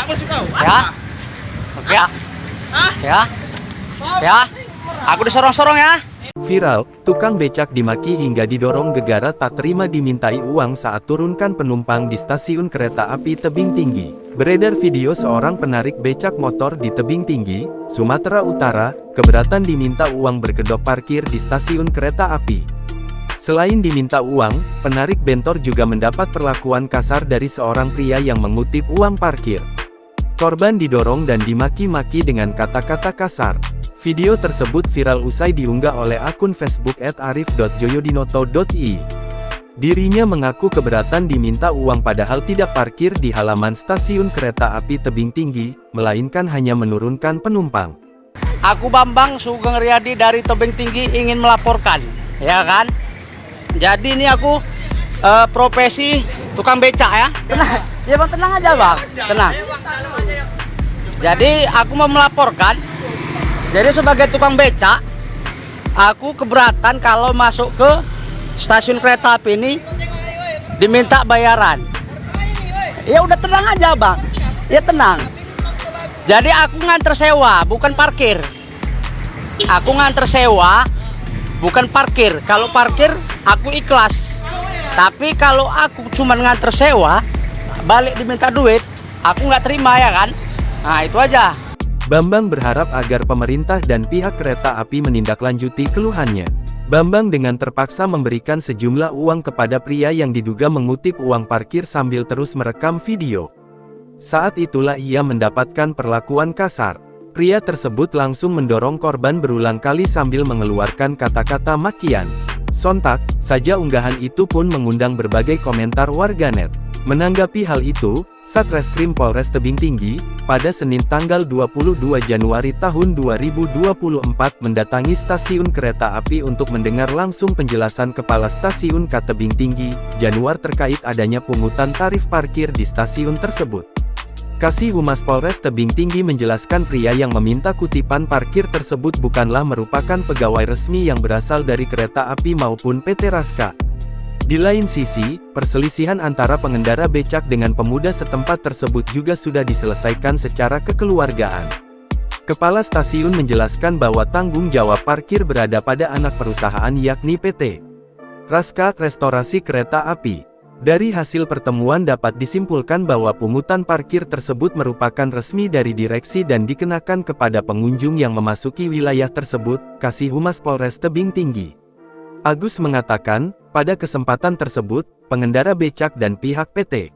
bos kau? Ya. Oke ya. Ya. Ya. Aku disorong-sorong ya. Viral, tukang becak dimaki hingga didorong gegara tak terima dimintai uang saat turunkan penumpang di stasiun kereta api Tebing Tinggi. Beredar video seorang penarik becak motor di Tebing Tinggi, Sumatera Utara, keberatan diminta uang berkedok parkir di stasiun kereta api. Selain diminta uang, penarik bentor juga mendapat perlakuan kasar dari seorang pria yang mengutip uang parkir. Korban didorong dan dimaki-maki dengan kata-kata kasar. Video tersebut viral usai diunggah oleh akun Facebook @arif.joyodinoto.i. Dirinya mengaku keberatan diminta uang padahal tidak parkir di halaman stasiun kereta api Tebing Tinggi, melainkan hanya menurunkan penumpang. Aku Bambang Sugeng Riyadi dari Tebing Tinggi ingin melaporkan, ya kan? Jadi ini aku profesi tukang becak ya. Tenang, ya bang, tenang aja bang, tenang. Jadi aku mau melaporkan. Jadi sebagai tukang becak, aku keberatan kalau masuk ke stasiun kereta api ini diminta bayaran. Ya udah tenang aja bang, ya tenang. Jadi aku nganter sewa, bukan parkir. Aku nganter sewa, bukan parkir. Kalau parkir aku ikhlas. Tapi kalau aku cuma nganter sewa, balik diminta duit, aku nggak terima ya kan. Nah itu aja. Bambang berharap agar pemerintah dan pihak kereta api menindaklanjuti keluhannya. Bambang dengan terpaksa memberikan sejumlah uang kepada pria yang diduga mengutip uang parkir sambil terus merekam video. Saat itulah ia mendapatkan perlakuan kasar. Pria tersebut langsung mendorong korban berulang kali sambil mengeluarkan kata-kata makian. Sontak saja unggahan itu pun mengundang berbagai komentar warganet. Menanggapi hal itu, Satreskrim Polres Tebing Tinggi, pada Senin tanggal 22 Januari tahun 2024 mendatangi stasiun kereta api untuk mendengar langsung penjelasan Kepala Stasiun K Tebing Tinggi, Januar terkait adanya pungutan tarif parkir di stasiun tersebut. Kasih Humas Polres Tebing Tinggi menjelaskan pria yang meminta kutipan parkir tersebut bukanlah merupakan pegawai resmi yang berasal dari kereta api maupun PT Raska. Di lain sisi, perselisihan antara pengendara becak dengan pemuda setempat tersebut juga sudah diselesaikan secara kekeluargaan. Kepala stasiun menjelaskan bahwa tanggung jawab parkir berada pada anak perusahaan yakni PT Raska Restorasi Kereta Api. Dari hasil pertemuan dapat disimpulkan bahwa pungutan parkir tersebut merupakan resmi dari direksi dan dikenakan kepada pengunjung yang memasuki wilayah tersebut, Kasih Humas Polres Tebing Tinggi Agus mengatakan, pada kesempatan tersebut, pengendara becak dan pihak PT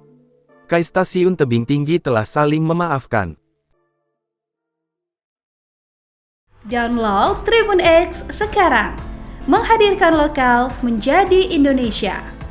KAI Stasiun Tebing Tinggi telah saling memaafkan. Download Tribun X sekarang, menghadirkan lokal menjadi Indonesia.